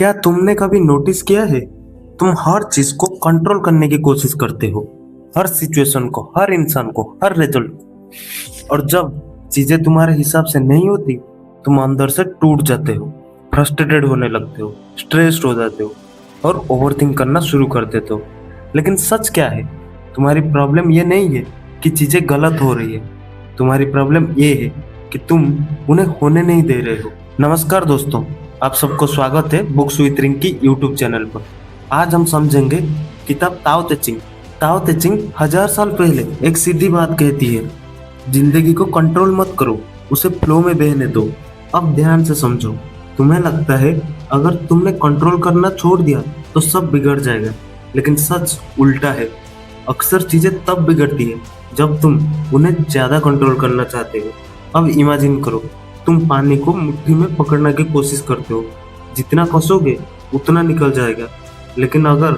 क्या तुमने कभी नोटिस किया है, तुम हर चीज को कंट्रोल करने की कोशिश करते हो, हर सिचुएशन को, हर इंसान को, हर रिजल्ट को। और जब चीजें तुम्हारे हिसाब से नहीं होती, तुम अंदर से टूट जाते हो, फ्रस्ट्रेटेड होने लगते हो, स्ट्रेस्ड हो जाते हो और ओवरथिंक करना शुरू कर देते हो। लेकिन सच क्या है, तुम्हारी प्रॉब्लम ये नहीं है कि चीजें गलत हो रही है, तुम्हारी प्रॉब्लम ये है कि तुम उन्हें होने नहीं दे रहे हो। नमस्कार दोस्तों, आप सबको स्वागत है बुक्स विद रिंग की यूट्यूब चैनल पर। आज हम समझेंगे किताब ताओ ते चिंग। ताओ ते चिंग 1000 साल पहले एक सीधी बात कहती है, जिंदगी को कंट्रोल मत करो, उसे फ्लो में बहने दो। अब ध्यान से समझो। तुम्हें लगता है अगर तुमने कंट्रोल करना छोड़ दिया तो सब बिगड़ जाएगा, लेकिन सच उल्टा है। अक्सर चीजें तब बिगड़ती है जब तुम उन्हें ज्यादा कंट्रोल करना चाहते हो। अब इमेजिन करो, तुम पानी को मुट्ठी में पकड़ने की कोशिश करते हो, जितना कसोगे उतना निकल जाएगा, लेकिन अगर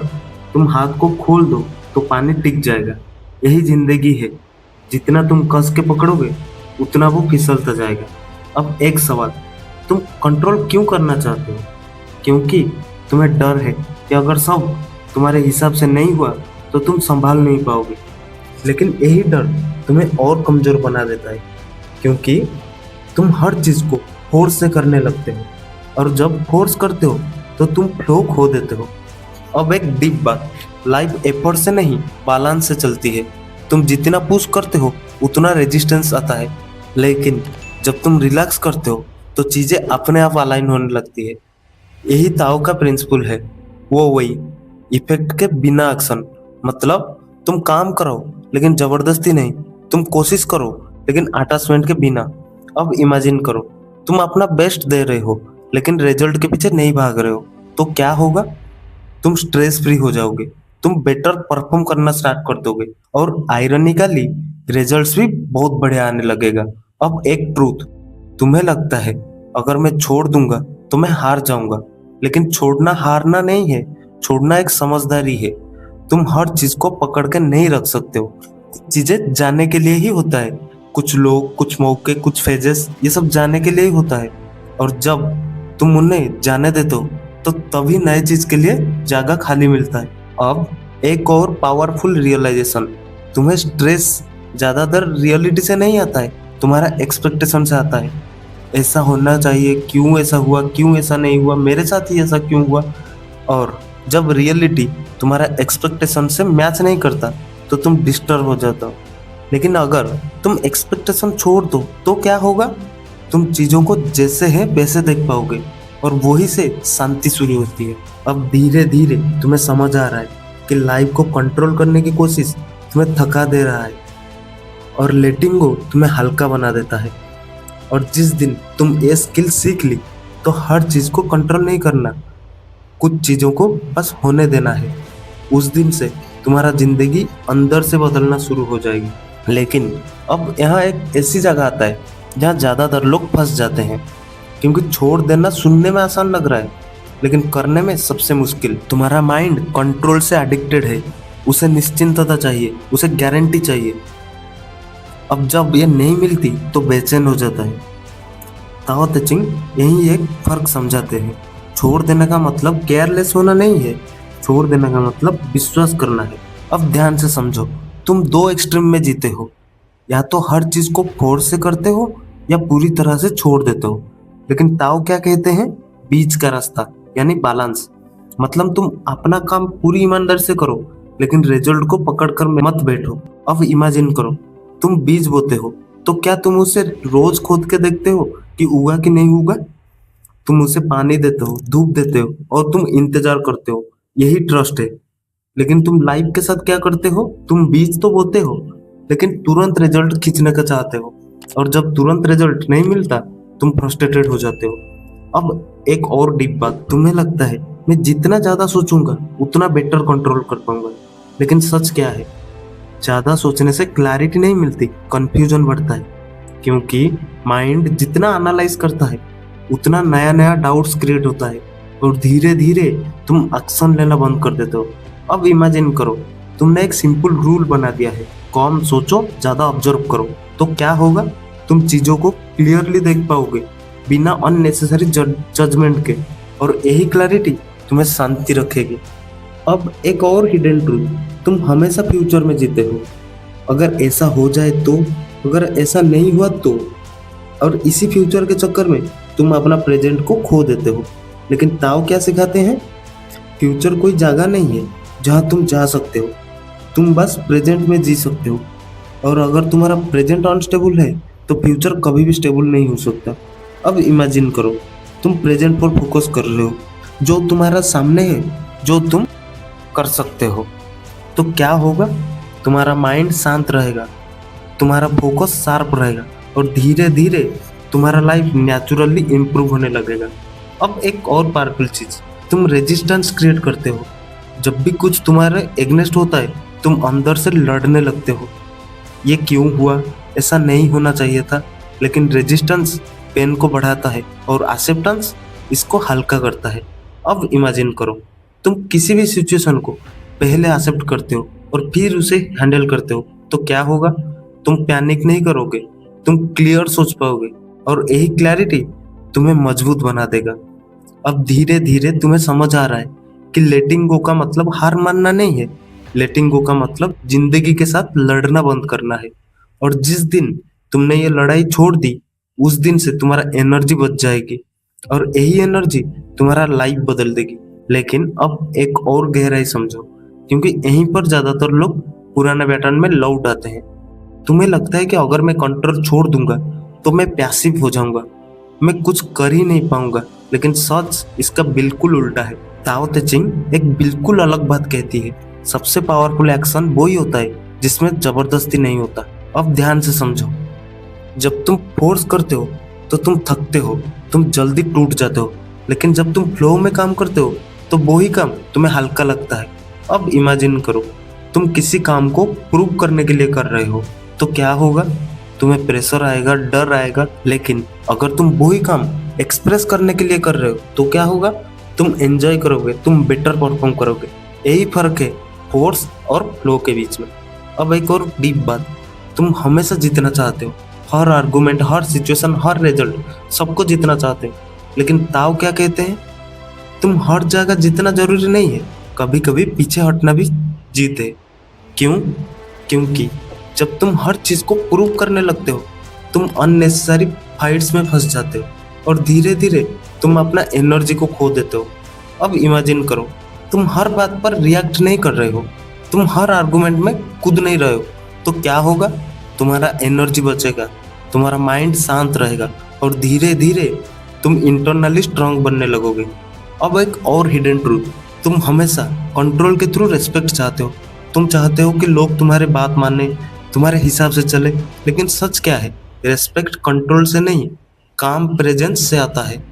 तुम हाथ को खोल दो तो पानी टिक जाएगा। यही जिंदगी है, जितना तुम कस के पकड़ोगे उतना वो फिसलता जाएगा। अब एक सवाल, तुम कंट्रोल क्यों करना चाहते हो? क्योंकि तुम्हें डर है कि अगर सब तुम्हारे हिसाब से नहीं हुआ तो तुम संभाल नहीं पाओगे। लेकिन यही डर तुम्हें और कमजोर बना देता है, क्योंकि तुम हर चीज को फोर्स से करने लगते हो, और जब फोर्स करते हो तो तुम फ्लो खो देते हो। अब एक डीप बात, लाइफ एफर्ट से नहीं बैलेंस से चलती है। तुम जितना पुश करते हो उतना रेजिस्टेंस आता है, लेकिन जब तुम रिलैक्स करते हो तो चीजें अपने आप अलाइन होने लगती है। यही ताओ का प्रिंसिपल है, वो वही इफेक्ट के बिना एक्शन। मतलब तुम काम करो लेकिन जबरदस्ती नहीं, तुम कोशिश करो लेकिन अटैचमेंट के बिना। अब इमेजिन करो, तुम अपना बेस्ट दे रहे हो लेकिन रिजल्ट के पीछे नहीं भाग रहे हो, तो क्या होगा? तुम स्ट्रेस फ्री हो जाओगे, तुम बेटर परफॉर्म करना स्टार्ट कर दोगे, और आयरनिकली रिजल्ट्स भी बहुत बढ़िया आने लगेगा। अब एक ट्रूथ, तुम्हें लगता है अगर मैं छोड़ दूंगा तो मैं हार जाऊंगा, लेकिन छोड़ना हारना नहीं है, छोड़ना एक समझदारी है। तुम हर चीज को पकड़ के नहीं रख सकते हो, चीजें जाने के लिए ही होता है। कुछ लोग, कुछ मौके, कुछ फेजेस, ये सब जाने के लिए ही होता है। और जब तुम उन्हें जाने देते हो तो तभी नए चीज के लिए जगह खाली मिलता है। अब एक और पावरफुल रियलाइजेशन, तुम्हें स्ट्रेस ज्यादातर रियलिटी से नहीं आता है, तुम्हारा एक्सपेक्टेशन से आता है। ऐसा होना चाहिए, क्यों ऐसा हुआ, क्यों ऐसा नहीं हुआ, मेरे साथ ही ऐसा क्यों हुआ। और जब रियलिटी तुम्हारा एक्सपेक्टेशन से मैच नहीं करता तो तुम डिस्टर्ब हो जाता हो। लेकिन अगर तुम एक्सपेक्टेशन छोड़ दो तो क्या होगा? तुम चीजों को जैसे है वैसे देख पाओगे, और वही से शांति शुरू होती है। अब धीरे धीरे तुम्हें समझ आ रहा है कि लाइफ को कंट्रोल करने की कोशिश तुम्हें थका दे रहा है, और लेटिंग गो तुम्हें हल्का बना देता है। और जिस दिन तुम ये स्किल सीख ली तो हर चीज को कंट्रोल नहीं करना, कुछ चीजों को बस होने देना है, उस दिन से तुम्हारा जिंदगी अंदर से बदलना शुरू हो जाएगी। लेकिन अब यहाँ एक ऐसी जगह आता है जहाँ ज्यादातर लोग फंस जाते हैं, क्योंकि छोड़ देना सुनने में आसान लग रहा है लेकिन करने में सबसे मुश्किल। तुम्हारा माइंड कंट्रोल से एडिक्टेड है, उसे निश्चिंतता चाहिए, उसे गारंटी चाहिए। अब जब ये नहीं मिलती तो बेचैन हो जाता है। ताओ ते चिंग यही एक फर्क समझाते हैं। छोड़ देने का मतलब केयरलेस होना नहीं है, छोड़ देने का मतलब विश्वास करना है। अब ध्यान से समझो, तुम दो एक्सट्रीम में जीते हो, या तो हर चीज को फोर्स से करते हो या पूरी तरह से छोड़ देते हो। लेकिन ताओ क्या कहते हैं? बीच का रास्ता, यानी बैलेंस। मतलब तुम अपना काम पूरी ईमानदारी से करो, लेकिन रिजल्ट को पकड़कर मत बैठो। अब इमेजिन करो, तुम बीज बोते हो, तो क्या तुम उसे रोज खोद के देखते हो कि उगा कि नहीं उगा? तुम उसे पानी देते हो, धूप देते हो, और तुम इंतजार करते हो। यही ट्रस्ट है। लेकिन तुम लाइफ के साथ क्या करते हो? तुम बीज तो बोते हो, लेकिन तुरंत रिजल्ट खींचने का चाहते हो, और जब तुरंत रिजल्ट नहीं मिलता तुम फ्रस्ट्रेटेड हो जाते हो। अब एक और डीप बात, तुम्हें लगता है मैं जितना ज्यादा सोचूंगा उतना बेटर कंट्रोल कर पाऊंगा, लेकिन सच क्या है? ज्यादा सोचने से क्लैरिटी नहीं मिलती, कंफ्यूजन बढ़ता है, क्योंकि माइंड जितना एनालाइज करता है उतना नया नया डाउट्स क्रिएट होता है, और धीरे धीरे तुम एक्शन लेना बंद कर देते हो। अब इमेजिन करो, तुमने एक सिंपल रूल बना दिया है, कम सोचो, ज्यादा ऑब्जर्व करो, तो क्या होगा? तुम चीजों को क्लियरली देख पाओगे, बिना अननेसेसरी जजमेंट के। और यही क्लैरिटी तुम्हें शांति रखेगी। अब एक और हिडन ट्रूथ, तुम हमेशा फ्यूचर में जीते हो। अगर ऐसा हो जाए तो, अगर ऐसा नहीं हुआ तो, और इसी फ्यूचर के चक्कर में तुम अपना प्रेजेंट को खो देते हो। लेकिन ताओ क्या सिखाते हैं? फ्यूचर कोई जगह नहीं है जहाँ तुम जा सकते हो, तुम बस प्रेजेंट में जी सकते हो। और अगर तुम्हारा प्रेजेंट अनस्टेबल है तो फ्यूचर कभी भी स्टेबल नहीं हो सकता। अब इमेजिन करो, तुम प्रेजेंट पर फोकस कर रहे हो, जो तुम्हारा सामने है, जो तुम कर सकते हो। तो क्या होगा? तुम्हारा माइंड शांत रहेगा, तुम्हारा फोकस शार्प रहेगा, और धीरे धीरे तुम्हारा लाइफ नेचुरली इम्प्रूव होने लगेगा। अब एक और पावरफुल चीज, तुम रेजिस्टेंस क्रिएट करते हो। जब भी कुछ तुम्हारे एग्नेस्ट होता है, तुम अंदर से लड़ने लगते हो। ये क्यों हुआ? ऐसा नहीं होना चाहिए था। लेकिन रेजिस्टेंस पेन को बढ़ाता है और एक्सेप्टेंस इसको हल्का करता है। अब इमेजिन करो, तुम किसी भी सिचुएशन को पहले एक्सेप्ट करते हो और फिर उसे हैंडल करते हो, तो क्या होगा? तुम पैनिक नहीं करोगे, तुम क्लियर सोच पाओगे, और यही क्लैरिटी तुम्हें मजबूत बना देगा। अब धीरे धीरे तुम्हें समझ आ रहा है कि लेटिंग गो का मतलब हार मानना नहीं है। लेटिंग गो का मतलब जिंदगी के साथ लड़ना बंद करना है। और जिस दिन तुमने ये लड़ाई छोड़ दी, उस दिन से तुम्हारा एनर्जी बच जाएगी, और यही एनर्जी तुम्हारा लाइफ बदल देगी। लेकिन अब एक और गहराई समझो, क्योंकि यहीं पर ज्यादातर लोग पुराने पैटर्न में लौट आते हैं। तुम्हें लगता है कि अगर मैं कंट्रोल छोड़ दूंगा तो मैं पैसिव हो जाऊंगा, मैं कुछ कर ही नहीं पाऊंगा। लेकिन सच इसका बिल्कुल उल्टा है। ताओ ते चिंग एक बिल्कुल अलग बात कहती है। सबसे पावरफुल एक्शन वही होता है जिसमें जबरदस्ती नहीं होता। अब ध्यान से समझो, जब तुम फोर्स करते हो तो तुम थकते हो, तुम जल्दी टूट जाते हो। लेकिन जब तुम फ्लो में काम करते हो तो वही काम तुम्हें हल्का लगता है। अब इमेजिन करो, तुम किसी काम को प्रूव करने के लिए कर रहे हो, तो क्या होगा? तुम्हें प्रेशर आएगा, डर आएगा। लेकिन अगर तुम वही काम एक्सप्रेस करने के लिए कर रहे हो तो क्या होगा? तुम एंजॉय करोगे, तुम बेटर परफॉर्म करोगे। यही फर्क है फोर्स और फ्लो के बीच में। अब एक और डीप बात, तुम हमेशा जीतना चाहते हो, हर आर्गुमेंट, हर सिचुएशन, हर रिजल्ट, सबको जीतना चाहते हो। लेकिन ताओ क्या कहते हैं? तुम हर जगह जीतना जरूरी नहीं है, कभी कभी पीछे हटना भी जीत है। क्यों? क्योंकि जब तुम हर चीज को प्रूव करने लगते हो, तुम अननेसेसरी फाइट्स में फंस जाते हो, और धीरे धीरे तुम अपना एनर्जी को खो देते हो। अब इमेजिन करो, तुम हर बात पर रिएक्ट नहीं कर रहे हो, तुम हर आर्गुमेंट में कूद नहीं रहे हो, तो क्या होगा? तुम्हारा एनर्जी बचेगा, तुम्हारा माइंड शांत रहेगा, और धीरे धीरे तुम इंटरनली स्ट्रांग बनने लगोगे। अब एक और हिडन ट्रूथ, तुम हमेशा कंट्रोल के थ्रू रिस्पेक्ट चाहते हो। तुम चाहते हो कि लोग तुम्हारे बात माने, तुम्हारे हिसाब से चले। लेकिन सच क्या है? रिस्पेक्ट कंट्रोल से नहीं, काम प्रेजेंस से आता है।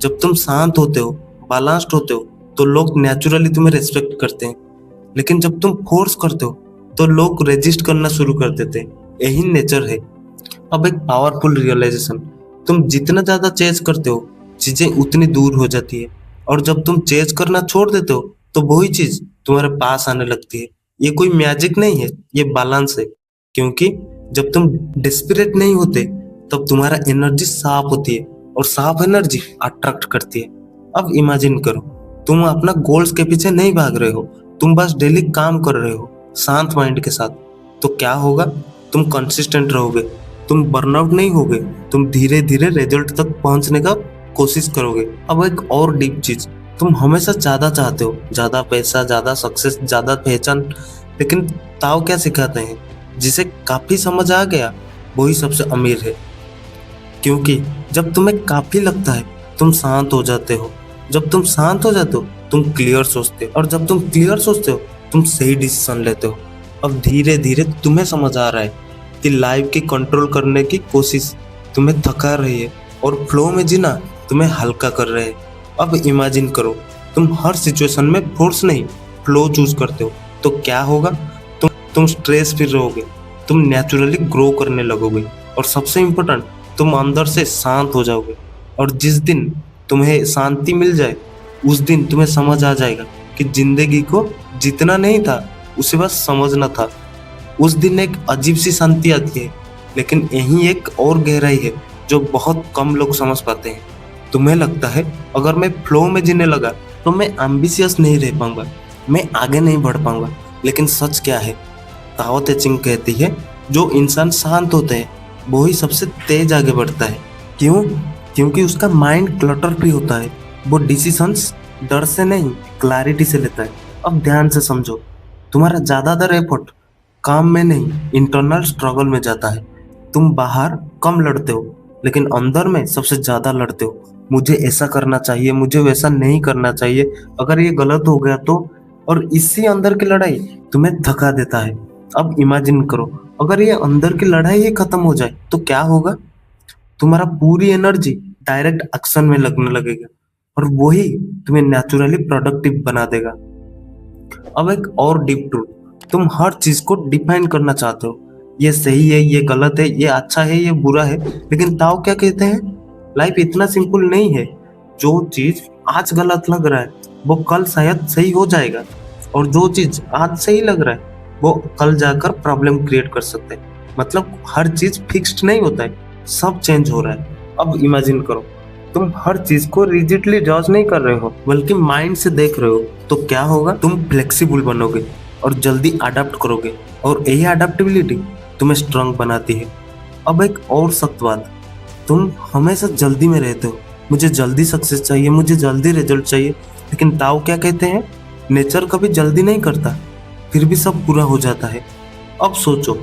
जब तुम शांत होते हो, बैलेंस्ड होते हो, तो लोग नेचुरली तुम्हें रिस्पेक्ट करते हैं। लेकिन जब तुम फोर्स करते हो तो लोग रेजिस्ट करना शुरू कर देते हैं। यही नेचर है। अब एक पावरफुल रियलाइजेशन, तुम जितना ज्यादा चेज करते हो, चीजें उतनी दूर हो जाती है। और जब तुम चेज करना छोड़ देते हो तो वही चीज तुम्हारे पास आने लगती है। ये कोई मैजिक नहीं है, ये बैलेंस है। क्योंकि जब तुम डेस्परेट नहीं होते तब तुम्हारा एनर्जी साफ होती है, और साफ एनर्जी अट्रैक्ट करती है। अब इमेजिन करो, तुम अपना गोल्स के पीछे नहीं भाग रहे हो, तुम बस डेली काम कर रहे हो शांत माइंड के साथ। तो क्या होगा? तुम कंसिस्टेंट रहोगे, तुम बर्नआउट नहीं होगे, तुम धीरे धीरे रिजल्ट तक पहुंचने का कोशिश करोगे। अब एक और डीप चीज, तुम हमेशा ज्यादा चाहते हो, ज्यादा पैसा, ज्यादा सक्सेस, ज्यादा पहचान। लेकिन ताओ क्या सिखाते हैं? जिसे काफी समझ आ गया वही सबसे अमीर है। क्योंकि जब तुम्हें काफी लगता है तुम शांत हो जाते हो, जब तुम शांत हो जाते हो तुम क्लियर सोचते हो, और जब तुम क्लियर सोचते हो तुम सही डिसीजन लेते हो। अब धीरे धीरे तुम्हें समझ आ रहा है कि लाइफ की कंट्रोल करने की कोशिश तुम्हें थका रही है, और फ्लो में जीना तुम्हें हल्का कर रहे हैं। अब इमेजिन करो, तुम हर सिचुएशन में फोर्स नहीं, फ्लो चूज करते हो, तो क्या होगा? तुम स्ट्रेस फ्री रहोगे, तुम नेचुरली ग्रो करने लगोगे, और सबसे इम्पोर्टेंट, तुम अंदर से शांत हो जाओगे। और जिस दिन तुम्हें शांति मिल जाए, उस दिन तुम्हें समझ आ जाएगा कि जिंदगी को जीतना नहीं था, उसे बस समझना था। उस दिन एक अजीब सी शांति आती है। लेकिन यही एक और गहराई है जो बहुत कम लोग समझ पाते हैं। तुम्हें लगता है अगर मैं फ्लो में जीने लगा तो मैं एम्बिशियस नहीं रह पाऊंगा, मैं आगे नहीं बढ़ पाऊंगा। लेकिन सच क्या है? ताओ ते चिंग कहती है जो इंसान शांत होते हैं वो ही सबसे तेज आगे बढ़ता है। क्यों? क्योंकि उसका माइंड क्लटर फ्री होता है। वो डिसीजंस डर से नहीं क्लैरिटी से लेता है। अब ध्यान से समझो, तुम्हारा ज्यादातर एफर्ट काम में नहीं इंटरनल स्ट्रगल में जाता है। तुम बाहर कम लड़ते हो लेकिन अंदर में सबसे ज्यादा लड़ते हो। मुझे ऐसा करना चाहिए, मुझे वैसा नहीं करना चाहिए, अगर ये गलत हो गया तो। और इसी अंदर की लड़ाई तुम्हें थका देता है। अब इमेजिन करो, अगर ये अंदर की लड़ाई ही खत्म हो जाए तो क्या होगा? तुम्हारा पूरी एनर्जी डायरेक्ट एक्शन में लगने लगेगा और वही तुम्हें नेचुरली प्रोडक्टिव बना देगा। अब एक और डीप ट्रूथ, तुम हर चीज को डिफाइन करना चाहते हो। ये सही है, ये गलत है, ये अच्छा है, ये बुरा है। लेकिन ताओ क्या कहते हैं? लाइफ इतना सिंपल नहीं है। जो चीज आज गलत लग रहा है वो कल शायद सही हो जाएगा, और जो चीज आज सही लग रहा है वो कल जाकर प्रॉब्लम क्रिएट कर सकते हैं। मतलब हर चीज फिक्स्ड नहीं होता है, सब चेंज हो रहा है। अब इमेजिन करो, तुम हर चीज को रिजिडली जज नहीं कर रहे हो बल्कि माइंड से देख रहे हो, तो क्या होगा? तुम फ्लेक्सिबल बनोगे और जल्दी अडेप्ट करोगे, और यही अडेप्टेबिलिटी तुम्हें स्ट्रांग बनाती है। अब एक और सख्त बात, तुम हमेशा जल्दी में रहते हो। मुझे जल्दी सक्सेस चाहिए, मुझे जल्दी रिजल्ट चाहिए। लेकिन ताओ क्या कहते हैं? नेचर कभी जल्दी नहीं करता, फिर भी सब पूरा हो जाता है। अब सोचो,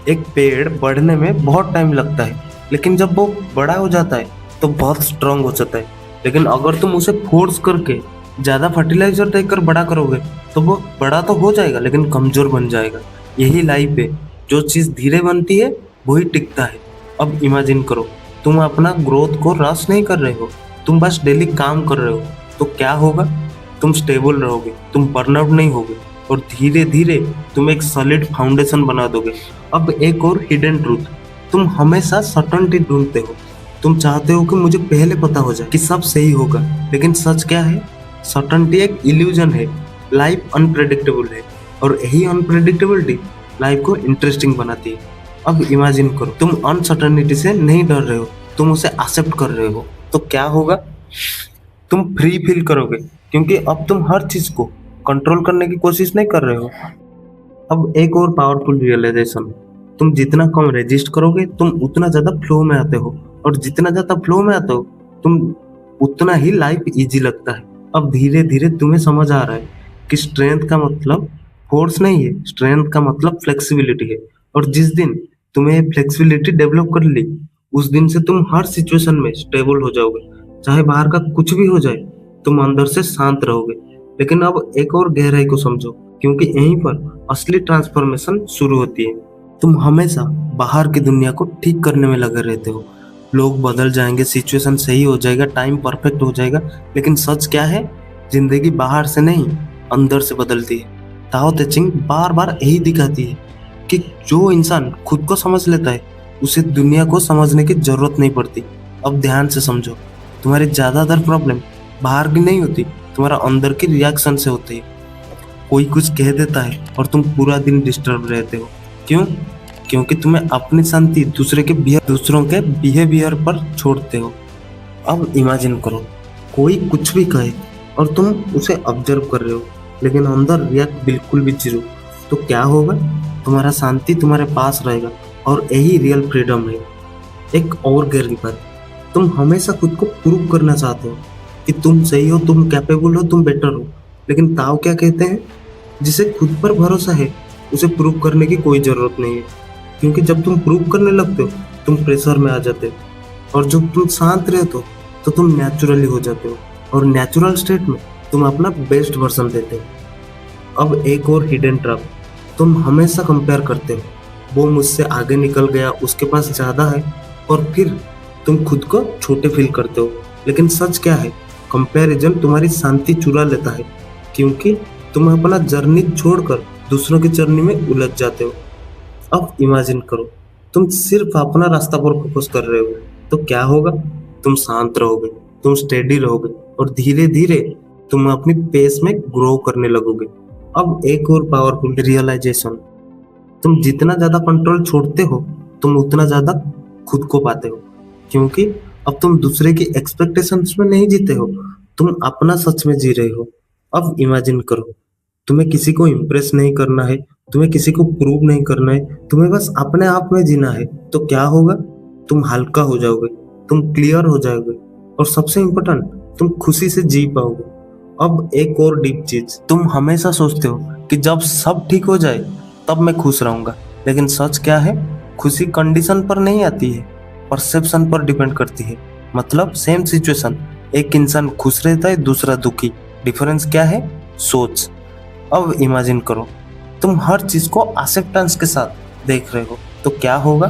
एक पेड़ बढ़ने में बहुत टाइम लगता है, लेकिन जब वो बड़ा हो जाता है तो बहुत स्ट्रांग हो जाता है। लेकिन अगर तुम उसे फोर्स करके ज्यादा फर्टिलाइजर देकर बड़ा करोगे तो वो बड़ा तो हो जाएगा लेकिन कमजोर बन जाएगा। यही लाइफ है, जो चीज धीरे बनती है वही टिकता है। अब इमेजिन करो, तुम अपना ग्रोथ को रश नहीं कर रहे हो, तुम बस डेली काम कर रहे हो, तो क्या होगा? तुम स्टेबल रहोगे, तुम बर्नआउट नहीं होगे, और धीरे धीरे तुम एक सॉलिड फाउंडेशन बना दोगे। अब एक और हिडन ट्रूथ, तुम हमेशा सर्टेनिटी ढूंढते हो। तुम चाहते हो कि मुझे पहले पता हो जाए कि सब सही होगा, लेकिन सच क्या है? सर्टेनिटी एक इल्यूजन है। लाइफ अनप्रेडिक्टेबल है, और यही अनप्रेडिक्टेबिलिटी लाइफ को इंटरेस्टिंग बनाती है। अब इमेजिन करो, तुम अनसर्टेनिटी से नहीं डर रहे हो, तुम उसे एक्सेप्ट कर रहे हो, तो क्या होगा? तुम फ्री फील करोगे, क्योंकि अब तुम हर चीज को कंट्रोल करने की कोशिश नहीं कर रहे हो। अब एक और पावरफुल रियलाइजेशन, तुम जितना कम रेजिस्ट करोगे तुम उतना ज्यादा फ्लो में आते हो, और जितना ज्यादा फ्लो में आते हो तुम उतना ही लाइफ इजी लगता है। अब धीरे धीरे तुम्हें समझ आ रहा है कि स्ट्रेंथ का मतलब फोर्स नहीं है, स्ट्रेंथ का मतलब फ्लेक्सिबिलिटी है। और जिस दिन तुम्हें फ्लेक्सिबिलिटी डेवलप कर ली, उस दिन से तुम हर सिचुएशन में स्टेबल हो जाओगे। चाहे बाहर का कुछ भी हो जाए, तुम अंदर से शांत रहोगे। लेकिन अब एक और गहराई को समझो, क्योंकि यहीं पर असली ट्रांसफॉर्मेशन शुरू होती है। तुम हमेशा बाहर की दुनिया को ठीक करने में लगे रहते हो। लोग बदल जाएंगे, सिचुएशन सही हो जाएगा, टाइम परफेक्ट हो जाएगा। लेकिन सच क्या है? जिंदगी बाहर से नहीं अंदर से बदलती है। ताओ ते चिंग बार बार यही दिखाती है कि जो इंसान खुद को समझ लेता है उसे दुनिया को समझने की जरूरत नहीं पड़ती। अब ध्यान से समझो, तुम्हारी ज्यादातर प्रॉब्लम बाहर की नहीं होती, तुम्हारा अंदर की रिएक्शन से होती है। कोई कुछ कह देता है और तुम पूरा दिन डिस्टर्ब रहते हो। क्यों? क्योंकि तुम्हें अपनी शांति दूसरों के बिहेवियर पर छोड़ते हो। अब इमेजिन करो, कोई कुछ भी कहे और तुम उसे ऑब्जर्व कर रहे हो, लेकिन अंदर रिएक्ट बिल्कुल भी जीरो, तो क्या होगा? तुम्हारा शांति तुम्हारे पास रहेगा, और यही रियल फ्रीडम है। एक और गहरी बात, तुम हमेशा खुद को प्रूव करना चाहते हो कि तुम सही हो, तुम कैपेबल हो, तुम बेटर हो। लेकिन ताओ क्या कहते हैं? जिसे खुद पर भरोसा है उसे प्रूव करने की कोई जरूरत नहीं है, क्योंकि जब तुम प्रूव करने लगते हो तुम प्रेशर में आ जाते हो, और जब तुम शांत रहते हो तो तुम नेचुरली हो जाते हो, और नेचुरल स्टेट में तुम अपना बेस्ट वर्जन देते हो। अब एक और हिडन ट्रैप, तुम हमेशा कंपेयर करते हो, वो मुझसे आगे निकल गया, उसके पास ज़्यादा है, और फिर तुम खुद को छोटे फील करते हो। लेकिन सच क्या है? कंपैरिजन तुम्हारी शांति चुरा लेता है, क्योंकि तुम अपना जर्नी छोड़कर दूसरों की जर्नी में उलझ जाते हो। अब इमेजिन करो, तुम सिर्फ अपना रास्ता पर फोकस कर रहे हो, तो क्या होगा? तुम शांत रहोगे, तुम स्टेडी रहोगे, और धीरे धीरे तुम अपनी पेस में ग्रो करने लगोगे। अब एक और पावरफुल रियलाइजेशन, तुम जितना ज्यादा कंट्रोल छोड़ते हो तुम उतना ज्यादा खुद को पाते हो, क्योंकि अब तुम दूसरे की एक्सपेक्टेशंस में नहीं जीते हो, तुम अपना सच में जी रहे हो। अब इमेजिन करो, तुम्हें किसी को इम्प्रेस नहीं करना है, तुम्हें किसी को प्रूव नहीं करना है, तुम्हें बस अपने आप में जीना है। तो क्या होगा? तुम हल्का हो जाओगे, तुम क्लियर हो जाओगे, और सबसे इम्पोर्टेंट, तुम खुशी से जी पाओगे। अब एक और डीप चीज, तुम हमेशा सोचते हो कि जब सब ठीक हो जाए तब मैं खुश रहूंगा, लेकिन सच क्या है? खुशी कंडीशन पर नहीं आती है, परसेप्शन पर डिपेंड करती है। मतलब सेम सिचुएशन, एक इंसान खुश रहता है, दूसरा दुखी। डिफरेंस क्या है? सोच। अब इमेजिन करो, तुम हर चीज को एक्सेप्टेंस के साथ देख रहे हो, तो क्या होगा?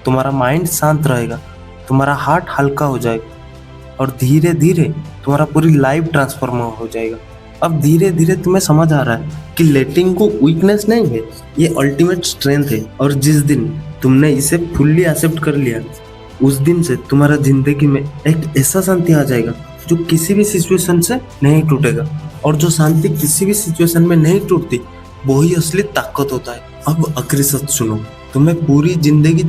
तुम्हारा माइंड शांत रहेगा, तुम्हारा हार्ट हल्का हो जाएगा, और धीरे धीरे तुम्हारा पूरी लाइफ ट्रांसफॉर्म हो जाएगा। अब धीरे धीरे तुम्हें समझ आ रहा है कि लेटिंग को वीकनेस नहीं है, ये अल्टीमेट स्ट्रेंथ है। और जिस दिन तुमने इसे फुल्ली एक्सेप्ट कर लिया, उस दिन से तुम्हारा जिंदगी में एक ऐसा शांति आ जाएगा जो किसी भी सिचुएशन से नहीं टूटेगा। और जो शांति किसी भी सिचुएशन में नहीं टूटती, वो ही असली ताकत होता है। अब आखिरी सच सुनो, तुम्हें पूरी जिंदगी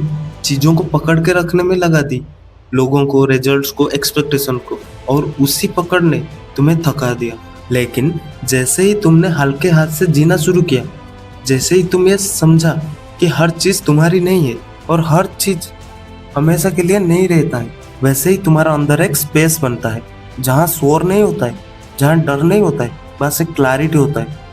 चीजों को पकड़ के रखने में लगा दी, लोगों को, रिजल्ट्स को, एक्सपेक्टेशन को, और उसी पकड़ ने तुम्हें थका दिया। लेकिन जैसे ही तुमने हल्के हाथ से जीना शुरू किया, जैसे ही तुम ये समझा कि हर चीज तुम्हारी नहीं है और हर चीज हमेशा के लिए नहीं रहता है, वैसे ही तुम्हारा अंदर एक स्पेस बनता है जहाँ शोर नहीं होता है, जहाँ डर नहीं होता है, बस एक क्लैरिटी होता है।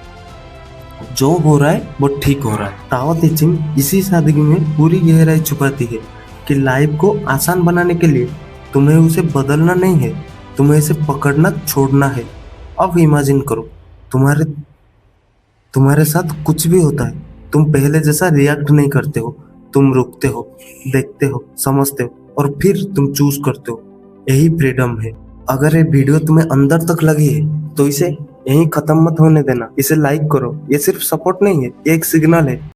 जो हो रहा है वो ठीक हो रहा है। ताओ ते चिंग इसी सादगी में पूरी गहराई छुपाती है कि लाइफ को आसान बनाने के लिए तुम्हें उसे बदलना नहीं है, तुम्हें इसे पकड़ना छोड़ना है। अब इमेजिन करो, तुम्हारे तुम्हारे साथ कुछ भी होता है, तुम पहले जैसा रिएक्ट नहीं करते हो, तुम रुकते हो, देखते हो, समझते हो, और फिर तुम चूज करते हो। यही फ्रीडम है। अगर ये वीडियो तुम्हें अंदर तक लगी है तो इसे यहीं खत्म मत होने देना, इसे लाइक करो। ये सिर्फ सपोर्ट नहीं है, ये एक सिग्नल है।